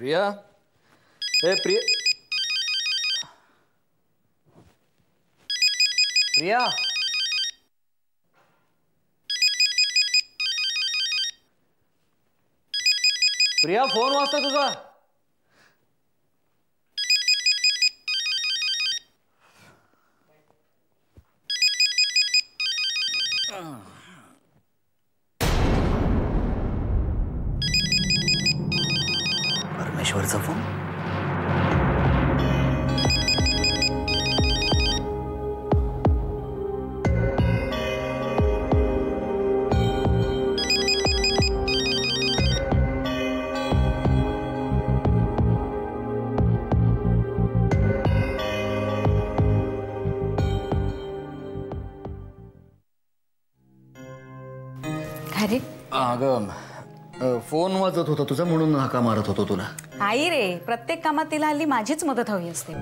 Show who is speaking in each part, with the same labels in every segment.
Speaker 1: प्रिया, ए Priya, Priya, Priya phone वाजता तुझा. परमेश्वरचा phone.
Speaker 2: अरे
Speaker 1: अगं फोन वाजत होता तुझा म्हणून हाका मारत होतो तुला.
Speaker 2: आई रे, प्रत्येक कामात तिला हल्ली माझीच मदत हवी असते.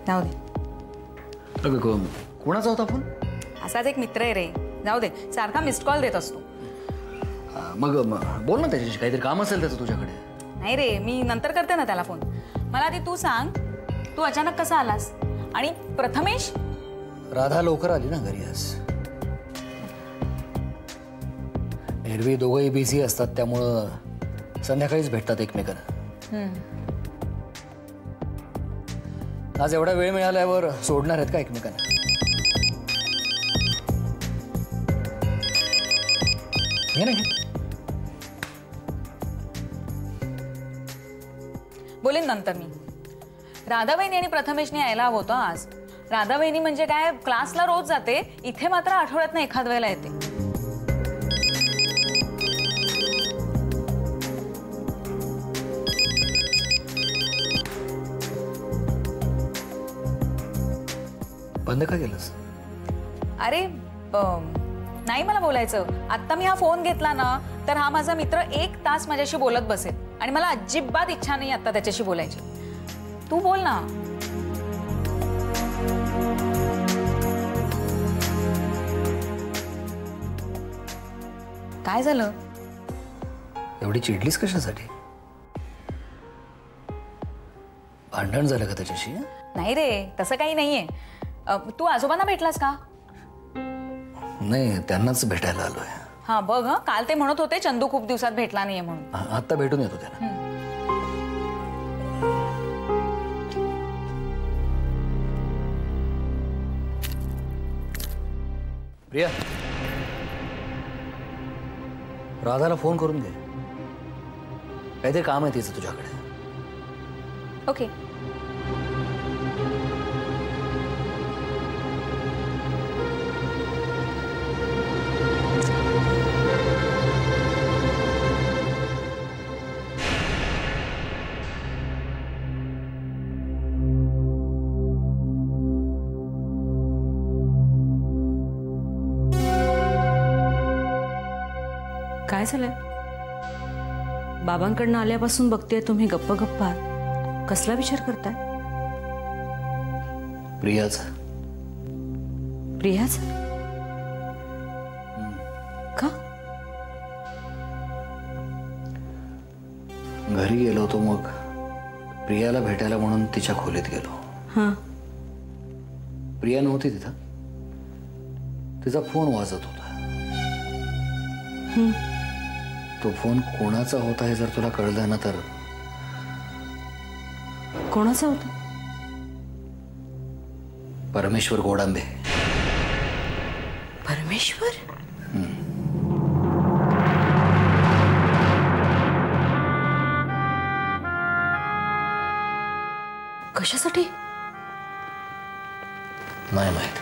Speaker 2: जाऊ दे.
Speaker 1: अगं कोणाचा होता फोन?
Speaker 2: असाच एक मित्र आहे रे. जाऊ दे, सारखा मिस्ड कॉल देत असतो.
Speaker 1: मग बोल ना त्याच्याशी, काहीतरी काम असेल त्याचं तुझ्याकडे.
Speaker 2: नाही रे, मी नंतर करते ना त्याला फोन. मला आधी तू सांग, तू अचानक कसा आलास? आणि प्रथमेश?
Speaker 1: राधा लवकर आली ना घरी आज. एरवी दोघंही बिझी असतात, त्यामुळं संध्याकाळीच भेटतात एकमेकांना. आज एवढा वेळ मिळाल्यावर सोडणार आहेत का एकमेकांना? हे नाही
Speaker 2: बोलेन नंतर मी. राधाबाईंनी आणि प्रथमेशने यायला हवं होतं आज. राधाबाईंनी म्हणजे काय, क्लासला रोज जाते, इथे मात्र आठवड्यातनं एखाद वेळेला येते.
Speaker 1: बंद का केलंस?
Speaker 2: अरे नाही मला बोलायचं. आत्ता मी हा फोन घेतला ना, तर हा माझा मित्र 1 तास माझ्याशी बोलत बसेल आणि मला अजिबात इच्छा नाही आता त्याच्याशी बोलायची. तू बोल ना. काय झालं?
Speaker 1: एवढी चिडलीस कशासाठी? भांडण झालं का त्याच्याशी?
Speaker 2: नाही रे, तसं काही नाहीये. तू आजोबांना भेटलास का?
Speaker 1: नाही, त्यांनाच भेटायला आलोय.
Speaker 2: हा बघ, काल ते म्हणत होते चंदू खूप दिवसात भेटला नाहीये म्हणून.
Speaker 1: आता भेटून येतो त्यांना. प्रिया, राधाला फोन करून दे. काहीतरी काम आहे तिचं तुझ्याकडे.
Speaker 2: ओके.
Speaker 3: काय झालंय? बाबांकडनं आल्यापासून बघतेय तुम्ही गप्प गप्प आहात. कसला विचार करताय?
Speaker 1: प्रियाचा.
Speaker 3: प्रियाचा? का?
Speaker 1: घरी गेलो होतो, मग प्रियाला भेटायला म्हणून तिच्या खोलीत गेलो.
Speaker 3: हां.
Speaker 1: प्रिया नव्हती तिथं. तिचा फोन वाजत होता. तो फोन कोणाचा होता हे जर तुला कळलं ना तर.
Speaker 3: कोणाचा होता?
Speaker 1: परमेश्वर गोडांबे.
Speaker 3: परमेश्वर? कशासाठी?
Speaker 1: नाही माहित.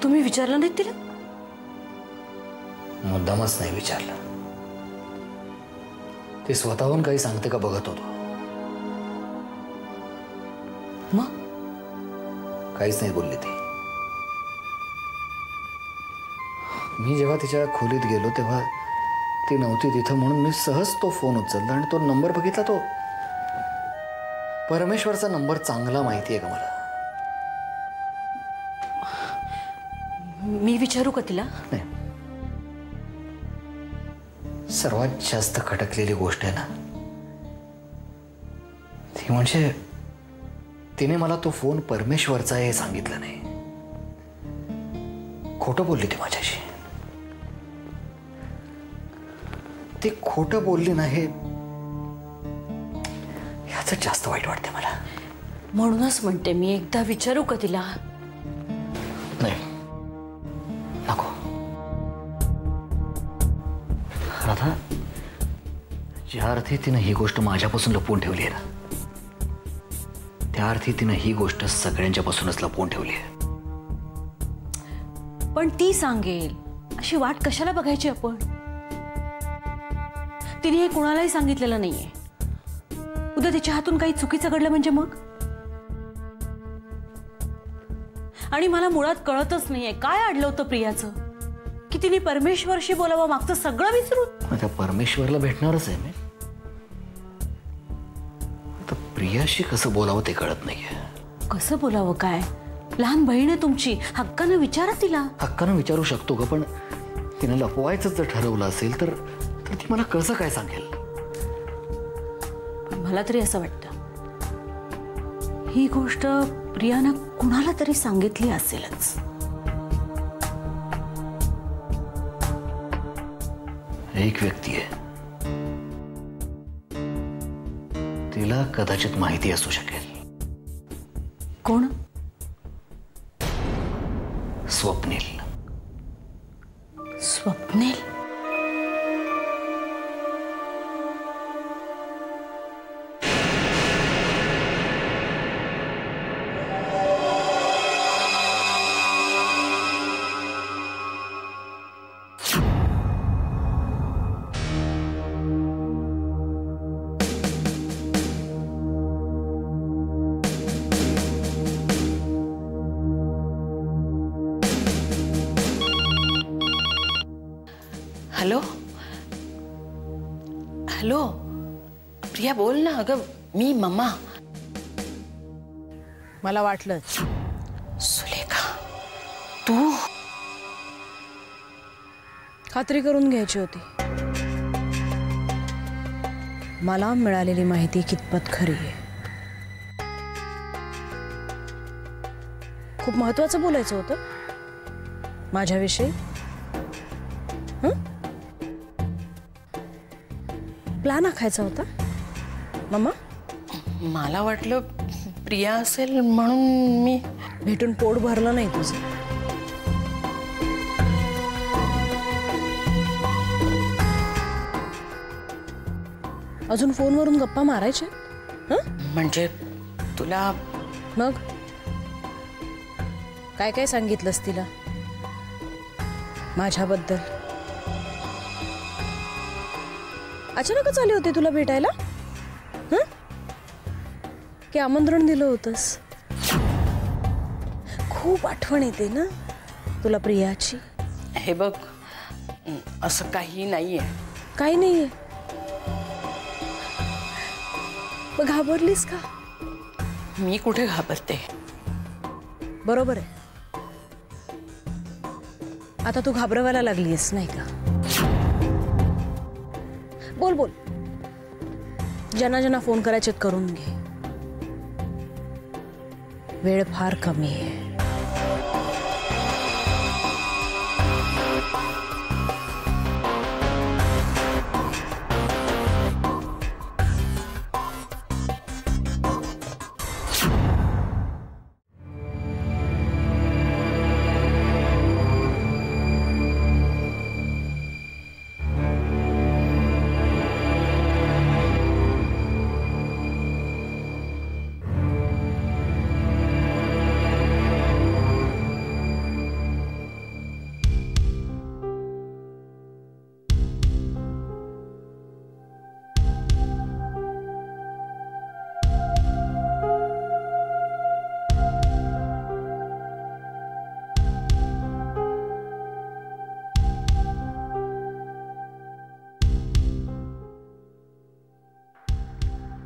Speaker 3: तुम्ही विचारलं नाही तिला?
Speaker 1: मुद्दामच नाही विचारलं. ती स्वतःहून काही सांगते का बघत होतो.
Speaker 3: मग
Speaker 1: काहीच नाही बोलली ती. मी जेव्हा तिच्या खोलीत गेलो तेव्हा ती नव्हती तिथं, म्हणून मी सहज तो फोन उचलला आणि तो नंबर बघितला. तो परमेश्वरचा नंबर चांगला माहिती आहे का मला.
Speaker 3: मी विचारू का तिला?
Speaker 1: नाही, सर्वात जास्त खटकलेली गोष्ट आहे ना ती म्हणजे तिने मला तो फोन परमेश्वरचा आहे हे सांगितलं नाही. खोटं बोलली ती माझ्याशी. ती खोटं बोलली ना हे ह्याचं जास्त वाईट वाटते मला.
Speaker 3: म्हणूनच म्हणते मी, एकदा विचारू का तिला?
Speaker 1: नाही, नको. राधा, ज्या अर्थी तिनं ही गोष्ट माझ्यापासून लपवून ठेवली आहे ना त्या अर्थी तिनं ही गोष्ट सगळ्यांच्यापासूनच लपवून ठेवली आहे.
Speaker 3: पण ती सांगेल अशी वाट कशाला बघायची आपण? तिने हे कुणालाही सांगितलेलं नाहीये. उद्या तिच्या हातून काही चुकीचं घडलं म्हणजे मग? आणि मला मुळात कळतच नाहीये काय अडलं होतं प्रियाचं की तिने परमेश्वरशी बोलावं मागचं सगळं विसरून.
Speaker 1: त्या परमेश्वरला भेटणारच आहे मी. आता प्रियाशी कसं बोलावं ते कळत नाहीये.
Speaker 3: कसं बोलावं काय? लहान बहीण आहे तुमची, हक्कानं विचारा तिला.
Speaker 1: हक्कानं विचारू शकतो का? पण तिने लपवायचं जर ठरवलं असेल तर ती मला कसं काय सांगेल?
Speaker 3: पण मला तरी असं वाटतं ही गोष्ट प्रियानं कुणाला तरी सांगितली असेलच.
Speaker 1: एक व्यक्ती आहे, तिला कदाचित माहिती असू शकेल.
Speaker 3: कोण?
Speaker 1: स्वप्नील.
Speaker 3: स्वप्नील?
Speaker 4: हॅलो हॅलो प्रिया बोल ना. अगं मी मम्मा.
Speaker 5: मला वाटलं.
Speaker 4: सुलेखा तू?
Speaker 5: खात्री करून घ्यायची होती मला मिळालेली माहिती कितपत खरी आहे. खूप महत्वाचं बोलायचं होतं माझ्याविषयी. प्लॅन आखायचा होता मम्मा.
Speaker 4: मला वाटलं प्रिया असेल म्हणून मी.
Speaker 5: भेटून पोट भरलं नाही तुझं. अजून फोनवरून गप्पा मारायचे?
Speaker 4: म्हणजे तुला
Speaker 5: मग काय काय सांगितलंस तिला माझ्याबद्दल? अचानकच आले होते तुला भेटायला की आमंत्रण दिलं होतंस? खूप आठवण येते ना तुला प्रियाची.
Speaker 4: हे बघ असं काही नाहीये.
Speaker 5: काही नाहीये? मग घाबरलीस का?
Speaker 4: मी कुठे घाबरते?
Speaker 5: बरोबर आहे. आता तू घाबरवायला लागलीस नाही का? बोल बोल. ज्यांना ज्यांना फोन करायचे करून घे. वेळ फार कमी आहे.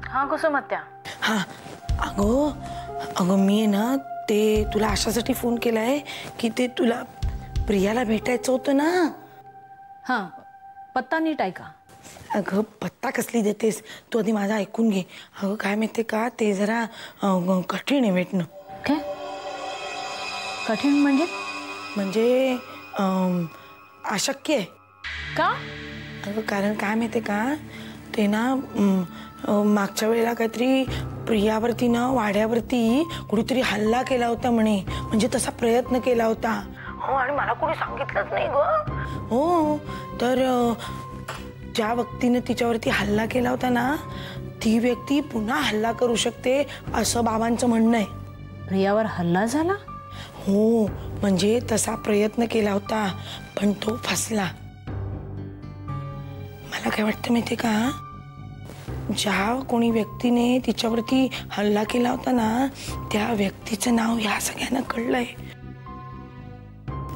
Speaker 3: हाँ कुसुमत्या.
Speaker 4: हां अगं मी ना ते तुला अशासाठी फोन केलाय की ते तुला
Speaker 6: प्रियाला भेटायचं होतं ना.
Speaker 5: हां, पत्ता नीट ऐका.
Speaker 6: अगं पत्ता कसली देतेस तू, आधी माझं ऐकून घे. अगं काय माहिती का, ते जरा कठीण आहे भेटणं.
Speaker 5: काय कठीण म्हणजे
Speaker 6: अशक्य आहे.
Speaker 5: का?
Speaker 6: अगं कारण काय माहिती का, ते ना मागच्या वेळेला काहीतरी प्रियावरती ना वाड्यावरती कुणीतरी हल्ला केला होता म्हणे, म्हणजे तसा प्रयत्न केला होता. हो, आणि मला कोणी सांगितलंच नाही ग. हो, तर ज्या व्यक्तीने तिच्यावरती हल्ला केला होता ना, ती व्यक्ती पुन्हा हल्ला करू शकते असं बाबांचं म्हणणं आहे.
Speaker 5: प्रियावर हल्ला झाला?
Speaker 6: हो, म्हणजे तसा प्रयत्न केला होता पण तो फसला. मला काय वाटतं माहिती का, ज्या कोणी व्यक्तीने तिच्यावरती हल्ला केला होता ना, त्या व्यक्तीचं नाव ह्या सगळ्यांना कळलंय,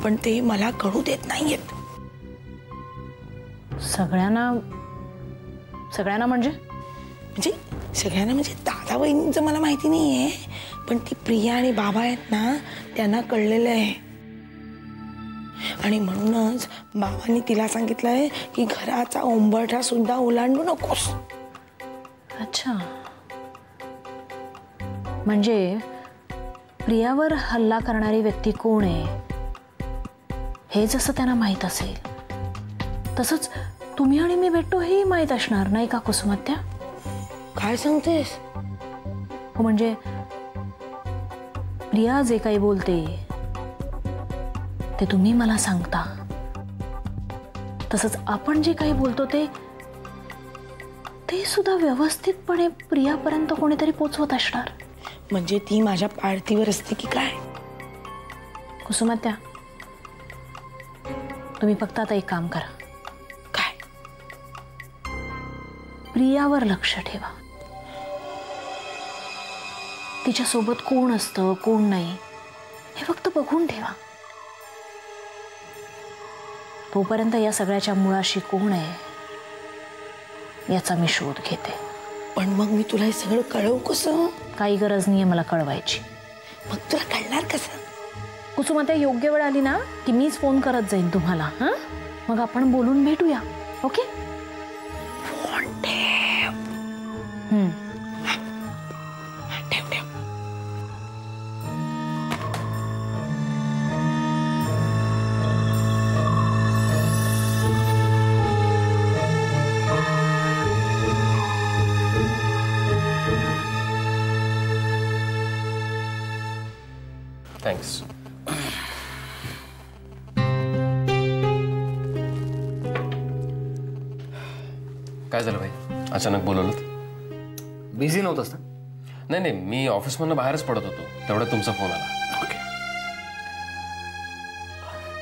Speaker 6: पण ते मला कळू देत नाहीयेत.
Speaker 5: सगळ्यांना म्हणजे
Speaker 6: सगळ्यांना म्हणजे दादा वहिनींचं मला माहिती नाहीये, पण ती प्रिया आणि बाबा आहेत ना, त्यांना कळलेलं आहे. आणि म्हणूनच बाबांनी तिला सांगितलंय की घराचा उंबरठा सुद्धा ओलांडू नकोस.
Speaker 5: अच्छा, म्हणजे प्रियावर हल्ला करणारी व्यक्ती कोण आहे हे जसं त्यांना माहीत असेल, तसंच तुम्ही आणि मी भेटतो हेही माहीत असणार नाही का कुसुमात्या?
Speaker 6: काय सांगतेस?
Speaker 5: हो, म्हणजे प्रिया जे काही बोलते ते तुम्ही मला सांगता, तसंच आपण जे काही बोलतो ते सुद्धा व्यवस्थितपणे प्रियापर्यंत कोणीतरी पोचवत असणार.
Speaker 6: म्हणजे ती माझ्या पाळतीवर असते की काय?
Speaker 5: कुसुमात्या, तुम्ही फक्त आता एक काम करा.
Speaker 6: काय?
Speaker 5: प्रियावर लक्ष ठेवा. तिच्या सोबत कोण असतं कोण नाही हे फक्त बघून ठेवा. तोपर्यंत या सगळ्याच्या मुळाशी कोण आहे याचा मी शोध घेते.
Speaker 6: पण मग मी तुला हे सगळं कळवू कसं?
Speaker 5: काही गरज नाहीये मला कळवायची.
Speaker 6: मग तुला कळणार कसं?
Speaker 5: कुसुमात्या, योग्य वेळ आली ना की मीच फोन करत जाईन तुम्हाला. हां, मग आपण बोलून भेटूया. ओके?
Speaker 6: फोन ठेव. ठेव ठेव.
Speaker 7: थँक्स. काय झालं भाई, अचानक बोलवलं?
Speaker 1: बिझी नव्हतंस ना?
Speaker 7: नाही, मी ऑफिसमधनं बाहेरच पडत होतो, तेवढ्यात तुमचा फोन आला.
Speaker 1: ओके.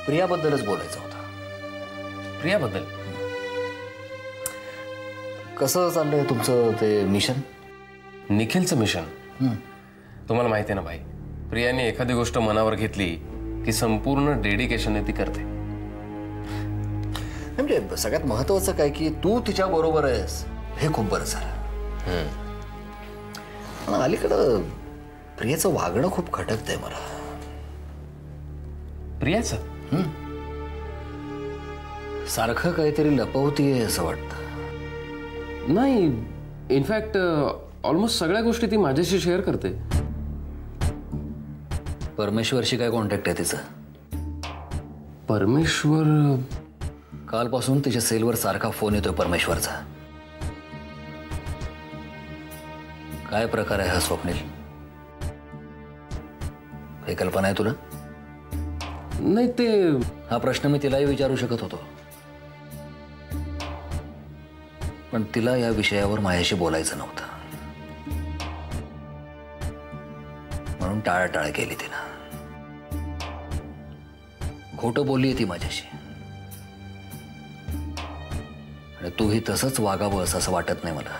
Speaker 1: प्रियाबद्दलच बोलायचं होतं.
Speaker 7: प्रियाबद्दल?
Speaker 1: कसं चाललंय तुमचं ते मिशन?
Speaker 7: निखिलचं मिशन? तुम्हाला माहिती आहे ना भाई, प्रियाने एखादी गोष्ट मनावर घेतली की संपूर्ण डेडिकेशनने ती करते.
Speaker 1: म्हणजे सगळ्यात महत्वाचं काय की तू तिच्या बरोबर आहेस हे खूप बरं झालं. पण अलीकडं प्रियाचं वागणं खूप खटकतंय मला.
Speaker 7: प्रियाचं?
Speaker 1: सारखं काहीतरी लपवतीये असं वाटतं.
Speaker 7: नाही, इनफॅक्ट ऑलमोस्ट सगळ्या गोष्टी ती माझ्याशी शेअर करते.
Speaker 1: परमेश्वरशी काय कॉन्टॅक्ट आहे तिचा?
Speaker 7: परमेश्वर?
Speaker 1: कालपासून तिच्या सेलवर सारखा फोन येतोय परमेश्वरचा. काय प्रकार आहे हा स्वप्नील? काही कल्पना आहे तुला?
Speaker 7: नाही, ते
Speaker 1: हा प्रश्न मी तिलाही विचारू शकत होतो, पण तिला या विषयावर माझ्याशी बोलायचं नव्हतं, म्हणून टाळाटाळ केली तिनं. खोटं बोलली ती माझ्याशी, आणि तूही तसंच वागावंस असं वाटत नाही मला.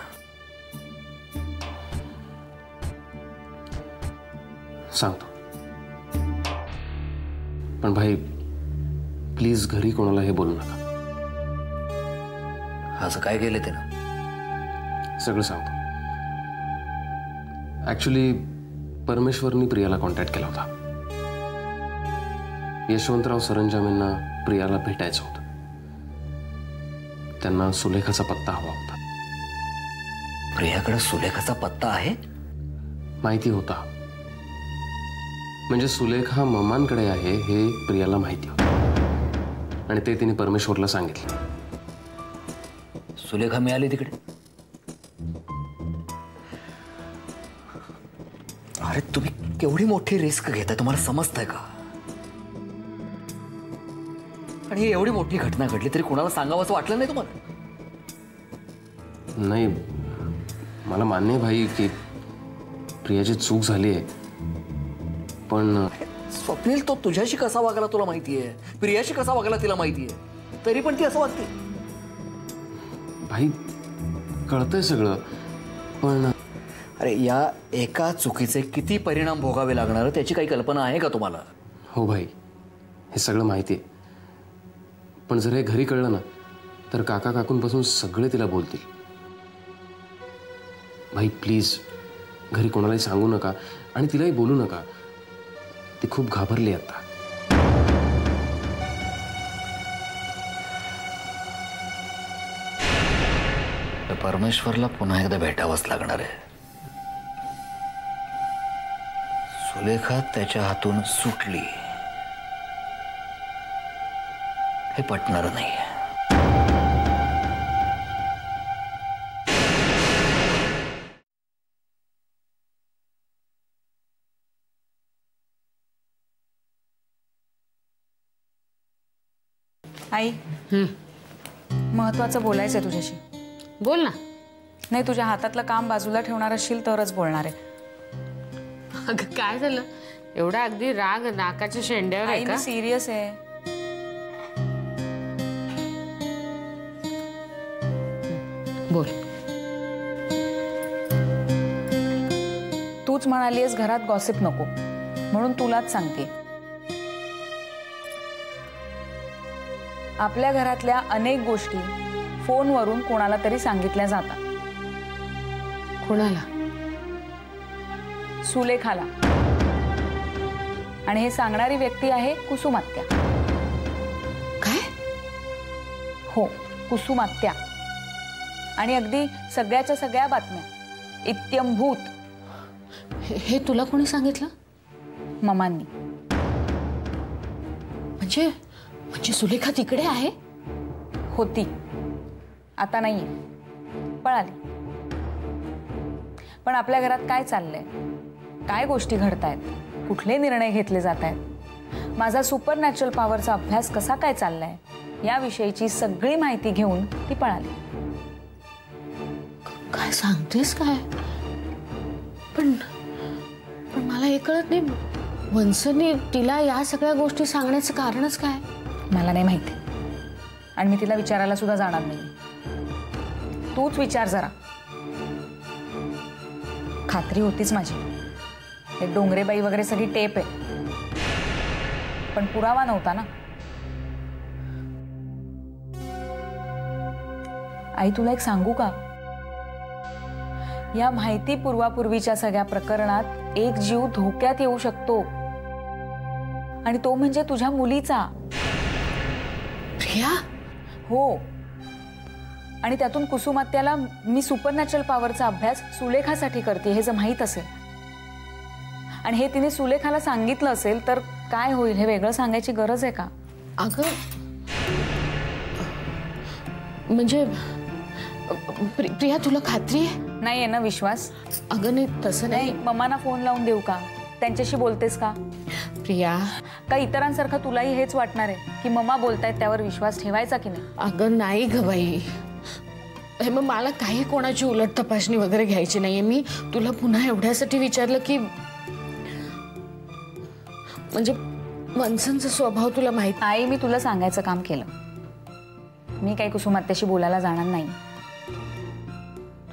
Speaker 7: सांगतो, पण भाई प्लीज घरी कोणाला हे बोलू नका.
Speaker 1: असं काय केलं तिनं?
Speaker 7: सगळं सांगतो. ऍक्च्युली परमेश्वरनी प्रियाला कॉन्टॅक्ट केला होता. यशवंतराव सरंजामेंना प्रियाला भेटायचं होतं. त्यांना सुलेखाचा पत्ता हवा होता.
Speaker 1: प्रियाकडे सुलेखाचा पत्ता आहे?
Speaker 7: माहिती होता. म्हणजे सुलेखा ममांकडे आहे हे प्रियाला माहिती होतं आणि ते तिने परमेश्वरला सांगितलं.
Speaker 1: सुलेखा मिळाली तिकडे? अरे तुम्ही केवढी मोठी रिस्क घेताय, तुम्हाला समजतंय का? आणि ही एवढी मोठी घटना घडली तरी कोणाला सांगावंसं वाटलं नाही तुम्हाला?
Speaker 7: नाही, मला मान्य आहे भाई की प्रियाची चूक झाली आहे, पण
Speaker 1: स्वप्नील तो तुझ्याशी कसा वागला तुला माहितीये, प्रियाशी कसा वागला तिला माहितीये, तरी पण ती असं वागते.
Speaker 7: भाई कळतंय सगळं, पण
Speaker 1: अरे या एका चुकीचे किती परिणाम भोगावे लागणार त्याची काही कल्पना आहे का तुम्हाला?
Speaker 7: हो भाई, हे सगळं माहिती आहे. पण जर हे घरी कळलं ना तर काका काकूंपासून सगळे तिला बोलतील. भाई प्लीज घरी कोणालाही सांगू नका आणि तिलाही बोलू नका. ती खूप घाबरली आता.
Speaker 1: परमेश्वरला पुन्हा एकदा भेटावंच लागणार आहे. सुलेखा त्याच्या हातून सुटली हे पटणार नाही.
Speaker 2: आई, महत्वाचं बोलायचंय तुझ्याशी.
Speaker 4: बोल ना.
Speaker 2: नाही, तुझ्या हातातलं काम बाजूला ठेवणार असशील तरच बोलणार आहे.
Speaker 4: अगं काय झालं? एवढा अगदी राग नाकाच्या शेंड्यावर आहे
Speaker 2: आई,
Speaker 4: का?
Speaker 2: मी सिरियस आहे.
Speaker 4: बोल.
Speaker 2: तूच म्हणालीस घरात गॉसिप नको, म्हणून तुलाच सांगते. आपल्या घरातल्या अनेक गोष्टी फोनवरून कोणाला तरी सांगितल्या जातात.
Speaker 4: कोणाला?
Speaker 2: सुलेखाला. आणि हे सांगणारी व्यक्ती आहे कुसुमात्या.
Speaker 4: काय?
Speaker 2: हो, कुसुमात्या. आणि अगदी सगळ्याच्या सगळ्या बातम्या इत्यंभूत.
Speaker 4: हे तुला कोणी सांगितलं?
Speaker 2: ममांनी.
Speaker 4: म्हणजे सुलेखा तिकडे आहे?
Speaker 2: होती, आता नाहीये, पळाली. पण आपल्या घरात काय चाललंय, काय गोष्टी घडतायत, कुठले निर्णय घेतले जात आहेत, माझा सुपरनॅचरल पॉवरचा अभ्यास कसा काय चाललाय याविषयीची सगळी माहिती घेऊन ती पळाली.
Speaker 4: काय सांगतेस काय? पण मला हे कळत नाही, वंसने तिला या सगळ्या गोष्टी सांगण्याचं कारणच काय?
Speaker 2: मला नाही माहिती आणि मी तिला विचारायला सुद्धा जाणार नाही. तूच विचार जरा. खात्री होतीच माझी, हे डोंगरेबाई वगैरे सगळी टेप आहे, पण पुरावा नव्हता ना. आई, तुला एक सांगू का? या माहिती पूर्वापूर्वीच्या सगळ्या प्रकरणात एक जीव धोक्यात येऊ शकतो, आणि तो म्हणजे तुझ्या मुलीचा.
Speaker 4: प्रिया?
Speaker 2: हो. आणि त्यातून कुसुमात्याला मी सुपरनॅचरल पॉवरचा अभ्यास सुलेखासाठी करते हे जर माहीत असेल, आणि हे तिने सुलेखाला सांगितलं असेल तर काय होईल हे वेगळं सांगायची गरज आहे का?
Speaker 4: अगं म्हणजे प्रिया, तुला खात्री आहे?
Speaker 2: नाही आहे ना विश्वास?
Speaker 4: अगं नाही, तसं नाही.
Speaker 2: मम्मांना फोन लावून देऊ का? त्यांच्याशी बोलतेस का?
Speaker 4: प्रिया,
Speaker 2: का इतरांसारखं तुलाही हेच वाटणार आहे की मम्मा बोलतायत त्यावर विश्वास ठेवायचा की नाही?
Speaker 4: अगं नाही ग बाई, हे मग मला काही कोणाची उलट तपासणी वगैरे घ्यायची नाहीये. मी तुला पुन्हा एवढ्यासाठी विचारलं की म्हणजे मनसनचा स्वभाव तुला माहित.
Speaker 2: आई, मी तुला सांगायचं काम केलं. मी काही कुसुमात्याशी बोलायला जाणार नाही.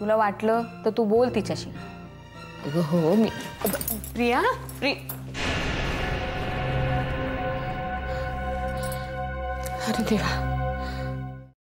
Speaker 2: तुला वाटलं तर तू बोल तिच्याशी.
Speaker 4: अगं हो, मी प्रिया अरे देवा.